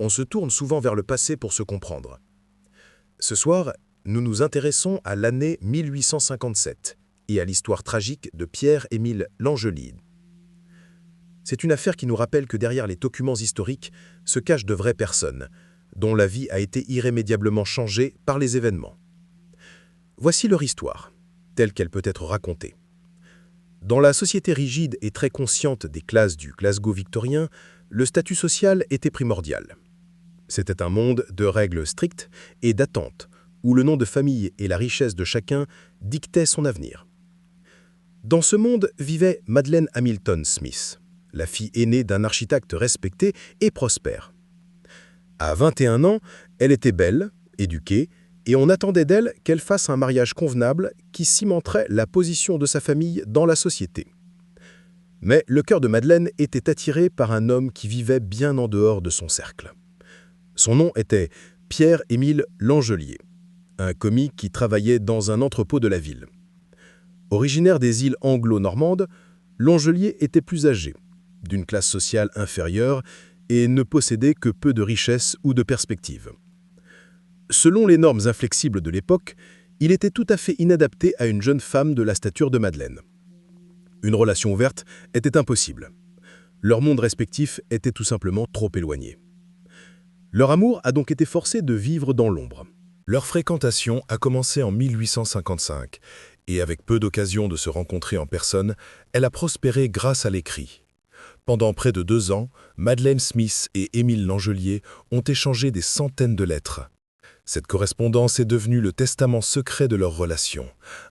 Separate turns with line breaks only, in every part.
on se tourne souvent vers le passé pour se comprendre. Ce soir, nous nous intéressons à l'année 1857 et à l'histoire tragique de Pierre-Émile Langelier. C'est une affaire qui nous rappelle que derrière les documents historiques se cachent de vraies personnes, dont la vie a été irrémédiablement changée par les événements. Voici leur histoire, telle qu'elle peut être racontée. Dans la société rigide et très consciente des classes du Glasgow victorien, le statut social était primordial. C'était un monde de règles strictes et d'attentes, où le nom de famille et la richesse de chacun dictaient son avenir. Dans ce monde vivait Madeleine Hamilton Smith, la fille aînée d'un architecte respecté et prospère. À 21 ans, elle était belle, éduquée, et on attendait d'elle qu'elle fasse un mariage convenable qui cimenterait la position de sa famille dans la société. Mais le cœur de Madeleine était attiré par un homme qui vivait bien en dehors de son cercle. Son nom était Pierre-Émile Langelier, un comique qui travaillait dans un entrepôt de la ville. Originaire des îles anglo-normandes, Langelier était plus âgé, d'une classe sociale inférieure et ne possédait que peu de richesses ou de perspectives. Selon les normes inflexibles de l'époque, il était tout à fait inadapté à une jeune femme de la stature de Madeleine. Une relation ouverte était impossible. Leurs mondes respectifs étaient tout simplement trop éloignés. Leur amour a donc été forcé de vivre dans l'ombre. Leur fréquentation a commencé en 1855, et avec peu d'occasions de se rencontrer en personne, elle a prospéré grâce à l'écrit. Pendant près de 2 ans, Madeleine Smith et Émile Langelier ont échangé des centaines de lettres. Cette correspondance est devenue le testament secret de leur relation,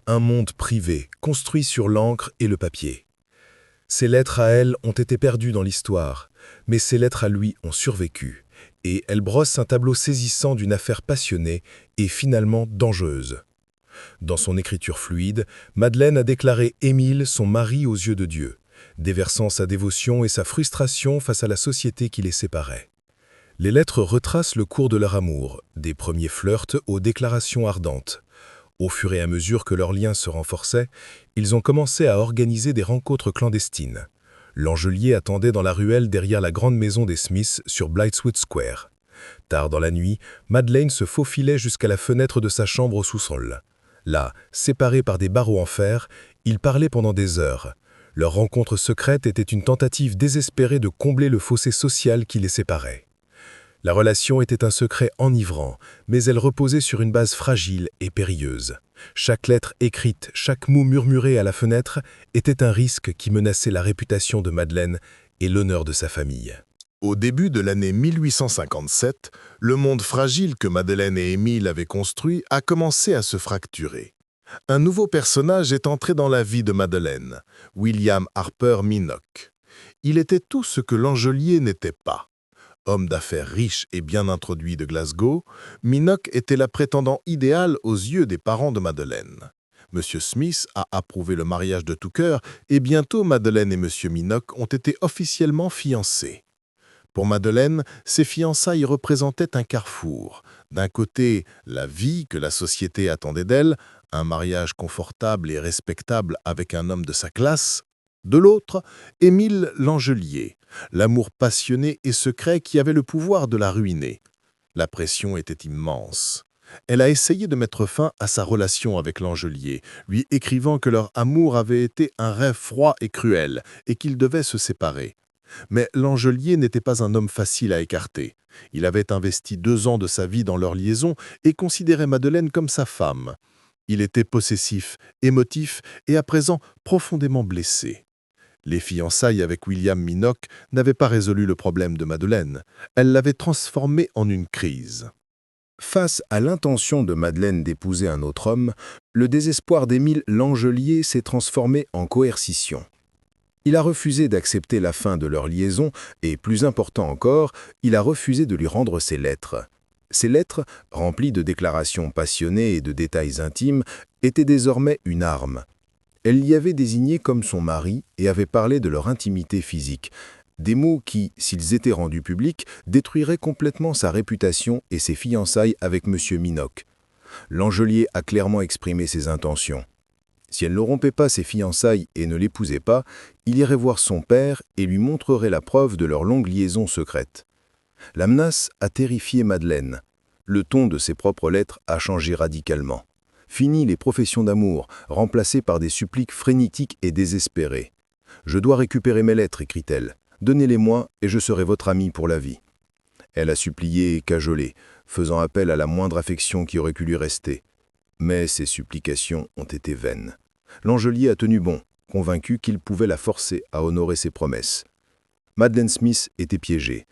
un monde privé construit sur l'encre et le papier. Ces lettres à elle ont été perdues dans l'histoire, mais ces lettres à lui ont survécu, et elles brossent un tableau saisissant d'une affaire passionnée et finalement dangereuse. Dans son écriture fluide, Madeleine a déclaré Émile son mari aux yeux de Dieu, déversant sa dévotion et sa frustration face à la société qui les séparait. Les lettres retracent le cours de leur amour, des premiers flirts aux déclarations ardentes. Au fur et à mesure que leurs liens se renforçaient, ils ont commencé à organiser des rencontres clandestines. Langelier attendait dans la ruelle derrière la grande maison des Smiths sur Blythswood Square. Tard dans la nuit, Madeleine se faufilait jusqu'à la fenêtre de sa chambre au sous-sol. Là, séparés par des barreaux en fer, ils parlaient pendant des heures. Leur rencontre secrète était une tentative désespérée de combler le fossé social qui les séparait. La relation était un secret enivrant, mais elle reposait sur une base fragile et périlleuse. Chaque lettre écrite, chaque mot murmuré à la fenêtre était un risque qui menaçait la réputation de Madeleine et l'honneur de sa famille.
Au début de l'année 1857, le monde fragile que Madeleine et Émile avaient construit a commencé à se fracturer. Un nouveau personnage est entré dans la vie de Madeleine, William Harper Minock. Il était tout ce que Langelier n'était pas. Homme d'affaires riche et bien introduit de Glasgow, Minock était la prétendante idéale aux yeux des parents de Madeleine. M. Smith a approuvé le mariage de tout cœur et bientôt Madeleine et M. Minock ont été officiellement fiancés. Pour Madeleine, ces fiançailles représentaient un carrefour. D'un côté, la vie que la société attendait d'elle, un mariage confortable et respectable avec un homme de sa classe. De l'autre, Émile Langelier, l'amour passionné et secret qui avait le pouvoir de la ruiner. La pression était immense. Elle a essayé de mettre fin à sa relation avec Langelier, lui écrivant que leur amour avait été un rêve froid et cruel et qu'ils devaient se séparer. Mais Langelier n'était pas un homme facile à écarter. Il avait investi 2 ans de sa vie dans leur liaison et considérait Madeleine comme sa femme. Il était possessif, émotif et à présent profondément blessé. Les fiançailles avec William Minock n'avaient pas résolu le problème de Madeleine. Elles l'avaient transformé en une crise.
Face à l'intention de Madeleine d'épouser un autre homme, le désespoir d'Émile Langelier s'est transformé en coercition. Il a refusé d'accepter la fin de leur liaison et, plus important encore, il a refusé de lui rendre ses lettres. Ces lettres, remplies de déclarations passionnées et de détails intimes, étaient désormais une arme. Elle l'y avait désigné comme son mari et avait parlé de leur intimité physique, des mots qui, s'ils étaient rendus publics, détruiraient complètement sa réputation et ses fiançailles avec M. Minock. Langelier a clairement exprimé ses intentions. Si elle ne rompait pas ses fiançailles et ne l'épousait pas, il irait voir son père et lui montrerait la preuve de leur longue liaison secrète.
La menace a terrifié Madeleine. Le ton de ses propres lettres a changé radicalement. Fini les professions d'amour, remplacées par des suppliques frénétiques et désespérées. « Je dois récupérer mes lettres », écrit-elle. « Donnez-les-moi et je serai votre amie pour la vie. » Elle a supplié et cajolé, faisant appel à la moindre affection qui aurait pu lui rester. Mais ses supplications ont été vaines. L'Angelier a tenu bon, convaincu qu'il pouvait la forcer à honorer ses promesses. Madeleine Smith était piégée.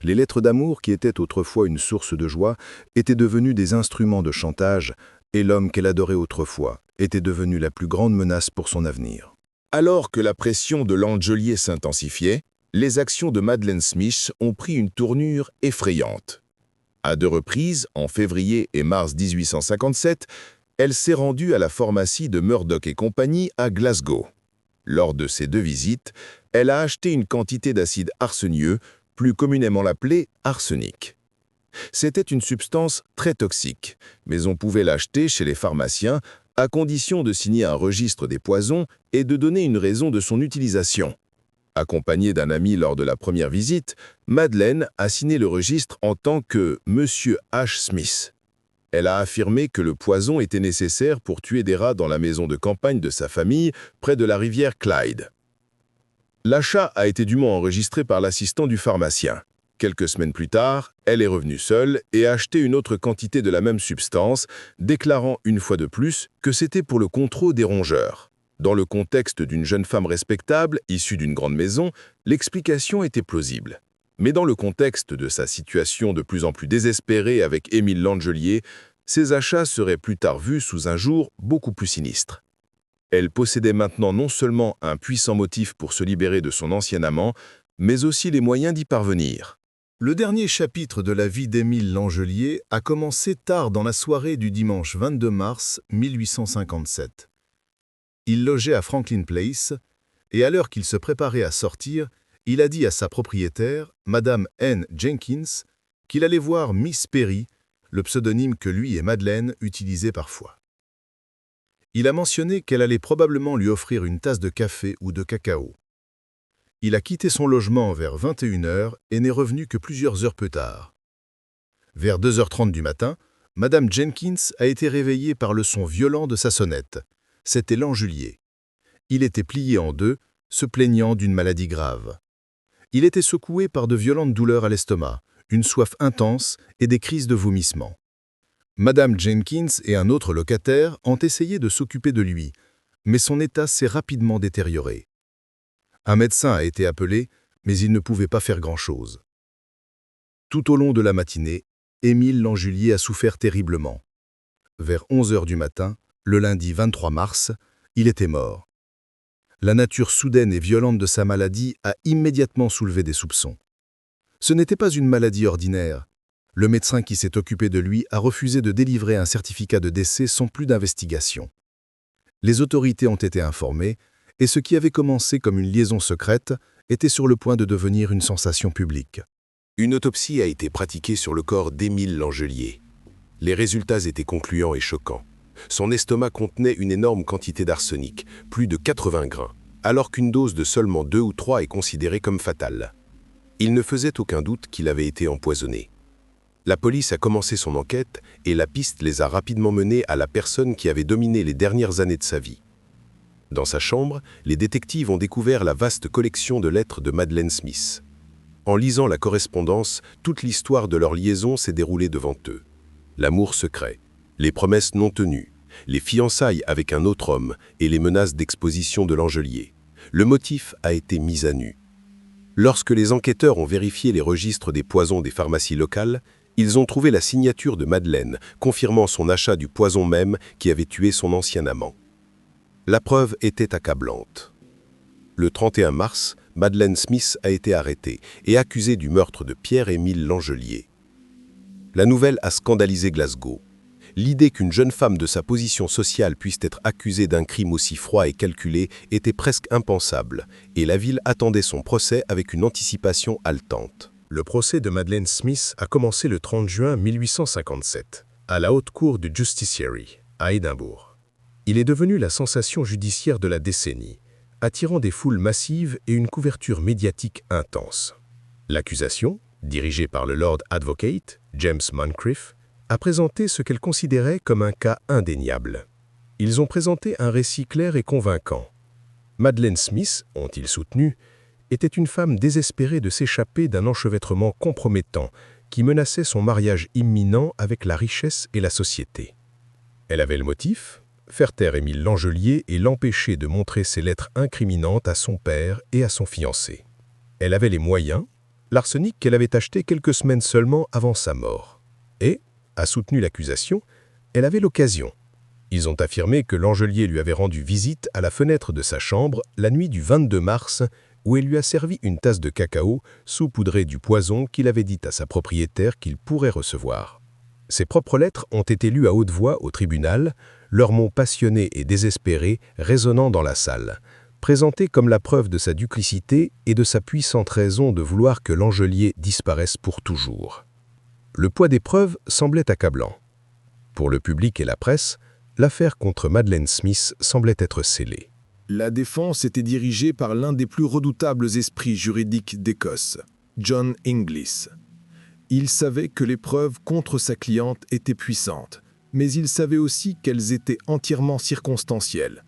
Les lettres d'amour, qui étaient autrefois une source de joie, étaient devenues des instruments de chantage, et l'homme qu'elle adorait autrefois était devenu la plus grande menace pour son avenir.
Alors que la pression de l'Angelier s'intensifiait, les actions de Madeleine Smith ont pris une tournure effrayante. À 2 reprises, en février et mars 1857, elle s'est rendue à la pharmacie de Murdoch et compagnie à Glasgow. Lors de ces 2 visites, elle a acheté une quantité d'acide arsenieux, plus communément appelé arsenic. C'était une substance très toxique, mais on pouvait l'acheter chez les pharmaciens à condition de signer un registre des poisons et de donner une raison de son utilisation. Accompagnée d'un ami lors de la première visite, Madeleine a signé le registre en tant que Monsieur H. Smith. Elle a affirmé que le poison était nécessaire pour tuer des rats dans la maison de campagne de sa famille, près de la rivière Clyde. L'achat a été dûment enregistré par l'assistant du pharmacien. Quelques semaines plus tard, elle est revenue seule et a acheté une autre quantité de la même substance, déclarant une fois de plus que c'était pour le contrôle des rongeurs. Dans le contexte d'une jeune femme respectable, issue d'une grande maison, l'explication était plausible. Mais dans le contexte de sa situation de plus en plus désespérée avec Émile Langelier, ses achats seraient plus tard vus sous un jour beaucoup plus sinistre. Elle possédait maintenant non seulement un puissant motif pour se libérer de son ancien amant, mais aussi les moyens d'y parvenir.
Le dernier chapitre de la vie d'Émile Langelier a commencé tard dans la soirée du dimanche 22 mars 1857. Il logeait à Franklin Place, et à l'heure qu'il se préparait à sortir, il a dit à sa propriétaire, Madame N. Jenkins, qu'il allait voir Miss Perry, le pseudonyme que lui et Madeleine utilisaient parfois. Il a mentionné qu'elle allait probablement lui offrir une tasse de café ou de cacao. Il a quitté son logement vers 21 h et n'est revenu que plusieurs heures plus tard. Vers 2h30 du matin, Madame Jenkins a été réveillée par le son violent de sa sonnette. C'était Langelier. Il était plié en 2, se plaignant d'une maladie grave. Il était secoué par de violentes douleurs à l'estomac, une soif intense et des crises de vomissement. Madame Jenkins et un autre locataire ont essayé de s'occuper de lui, mais son état s'est rapidement détérioré. Un médecin a été appelé, mais il ne pouvait pas faire grand-chose. Tout au long de la matinée, Émile Langelier a souffert terriblement. Vers 11 h du matin, le lundi 23 mars, il était mort. La nature soudaine et violente de sa maladie a immédiatement soulevé des soupçons. Ce n'était pas une maladie ordinaire. Le médecin qui s'est occupé de lui a refusé de délivrer un certificat de décès sans plus d'investigation. Les autorités ont été informées, et ce qui avait commencé comme une liaison secrète était sur le point de devenir une sensation publique.
Une autopsie a été pratiquée sur le corps d'Émile Langelier. Les résultats étaient concluants et choquants. Son estomac contenait une énorme quantité d'arsenic, plus de 80 grains, alors qu'une dose de seulement 2 ou 3 est considérée comme fatale. Il ne faisait aucun doute qu'il avait été empoisonné. La police a commencé son enquête et la piste les a rapidement menés à la personne qui avait dominé les dernières années de sa vie. Dans sa chambre, les détectives ont découvert la vaste collection de lettres de Madeleine Smith. En lisant la correspondance, toute l'histoire de leur liaison s'est déroulée devant eux. L'amour secret, les promesses non tenues, les fiançailles avec un autre homme et les menaces d'exposition de Langelier. Le motif a été mis à nu. Lorsque les enquêteurs ont vérifié les registres des poisons des pharmacies locales, ils ont trouvé la signature de Madeleine, confirmant son achat du poison même qui avait tué son ancien amant. La preuve était accablante. Le 31 mars, Madeleine Smith a été arrêtée et accusée du meurtre de Pierre-Émile Langelier. La nouvelle a scandalisé Glasgow. L'idée qu'une jeune femme de sa position sociale puisse être accusée d'un crime aussi froid et calculé était presque impensable, et la ville attendait son procès avec une anticipation haletante.
Le procès de Madeleine Smith a commencé le 30 juin 1857, à la haute cour du Justiciary, à Édimbourg. Il est devenu la sensation judiciaire de la décennie, attirant des foules massives et une couverture médiatique intense. L'accusation,
dirigé par le Lord Advocate, James Moncrief, a présenté ce qu'elle considérait comme un cas indéniable. Ils ont présenté un récit clair et convaincant. Madeleine Smith, ont-ils soutenu, était une femme désespérée de s'échapper d'un enchevêtrement compromettant qui menaçait son mariage imminent avec la richesse et la société. Elle avait le motif, faire taire Émile Langelier et l'empêcher de montrer ses lettres incriminantes à son père et à son fiancé. Elle avait les moyens, l'arsenic qu'elle avait acheté quelques semaines seulement avant sa mort. Et, a soutenu l'accusation, elle avait l'occasion. Ils ont affirmé que Langelier lui avait rendu visite à la fenêtre de sa chambre la nuit du 22 mars, où elle lui a servi une tasse de cacao saupoudrée du poison qu'il avait dit à sa propriétaire qu'il pourrait recevoir. Ses propres lettres ont été lues à haute voix au tribunal, leurs mots passionnés et désespérés résonnant dans la salle, présentés comme la preuve de sa duplicité et de sa puissante raison de vouloir que Langelier disparaisse pour toujours. Le poids des preuves semblait accablant. Pour le public et la presse, l'affaire contre Madeleine Smith semblait être scellée.
La défense était dirigée par l'un des plus redoutables esprits juridiques d'Écosse, John Inglis. Il savait que les preuves contre sa cliente étaient puissantes, mais il savait aussi qu'elles étaient entièrement circonstancielles.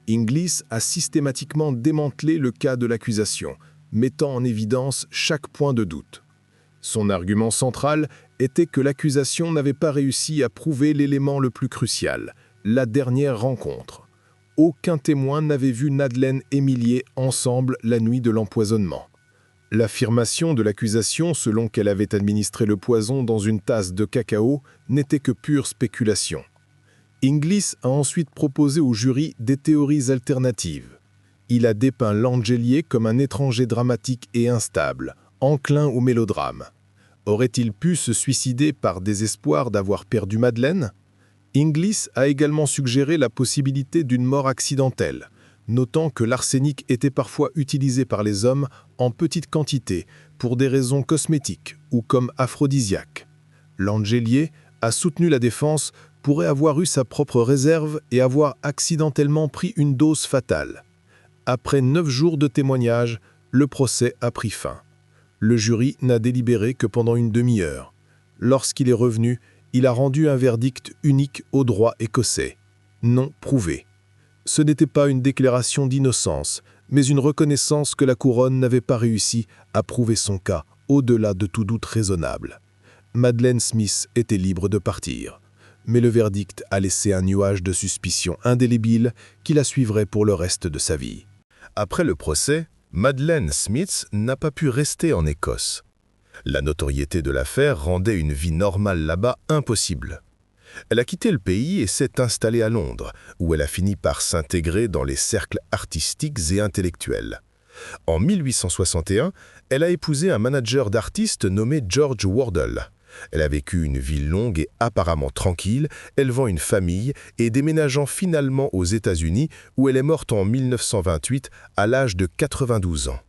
Inglis a systématiquement démantelé le cas de l'accusation, mettant en évidence chaque point de doute. Son argument central était que l'accusation n'avait pas réussi à prouver l'élément le plus crucial, la dernière rencontre. Aucun témoin n'avait vu Madeleine et Millier ensemble la nuit de l'empoisonnement. L'affirmation de l'accusation selon qu'elle avait administré le poison dans une tasse de cacao n'était que pure spéculation. Inglis a ensuite proposé au jury des théories alternatives. Il a dépeint Langelier comme un étranger dramatique et instable, enclin au mélodrame. Aurait-il pu se suicider par désespoir d'avoir perdu Madeleine ? Inglis a également suggéré la possibilité d'une mort accidentelle, notant que l'arsenic était parfois utilisé par les hommes en petite quantité pour des raisons cosmétiques ou comme aphrodisiaque. Langelier a soutenu la défense pourrait avoir eu sa propre réserve et avoir accidentellement pris une dose fatale. Après 9 jours de témoignage, le procès a pris fin. Le jury n'a délibéré que pendant une demi-heure. Lorsqu'il est revenu, il a rendu un verdict unique au droit écossais. Non prouvé. Ce n'était pas une déclaration d'innocence, mais une reconnaissance que la couronne n'avait pas réussi à prouver son cas au-delà de tout doute raisonnable. Madeleine Smith était libre de partir, mais le verdict a laissé un nuage de suspicion indélébile qui la suivrait pour le reste de sa vie.
Après le procès, Madeleine Smith n'a pas pu rester en Écosse. La notoriété de l'affaire rendait une vie normale là-bas impossible. Elle a quitté le pays et s'est installée à Londres, où elle a fini par s'intégrer dans les cercles artistiques et intellectuels. En 1861, elle a épousé un manager d'artistes nommé George Wardle. Elle a vécu une vie longue et apparemment tranquille, élevant une famille et déménageant finalement aux États-Unis, où elle est morte en 1928 à l'âge de 92 ans.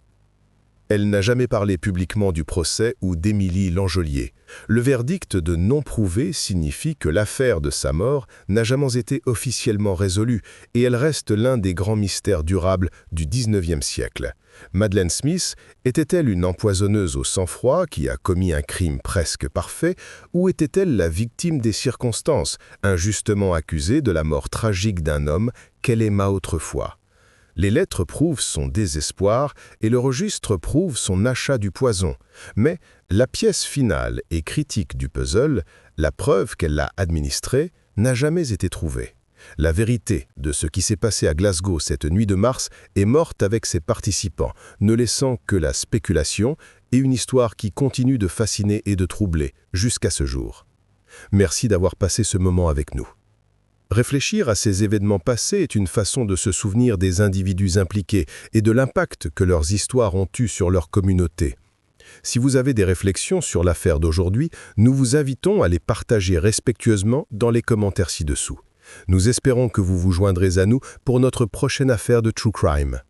Elle n'a jamais parlé publiquement du procès ou d'Émilie Langelier. Le verdict de non prouvé signifie que l'affaire de sa mort n'a jamais été officiellement résolue et elle reste l'un des grands mystères durables du XIXe siècle. Madeleine Smith était-elle une empoisonneuse au sang-froid qui a commis un crime presque parfait ou était-elle la victime des circonstances, injustement accusée de la mort tragique d'un homme qu'elle aima autrefois ? Les lettres prouvent son désespoir et le registre prouve son achat du poison. Mais la pièce finale et critique du puzzle, la preuve qu'elle l'a administré, n'a jamais été trouvée. La vérité de ce qui s'est passé à Glasgow cette nuit de mars est morte avec ses participants, ne laissant que la spéculation et une histoire qui continue de fasciner et de troubler jusqu'à ce jour. Merci d'avoir passé ce moment avec nous. Réfléchir à ces événements passés est une façon de se souvenir des individus impliqués et de l'impact que leurs histoires ont eu sur leur communauté. Si vous avez des réflexions sur l'affaire d'aujourd'hui, nous vous invitons à les partager respectueusement dans les commentaires ci-dessous. Nous espérons que vous vous joindrez à nous pour notre prochaine affaire de True Crime.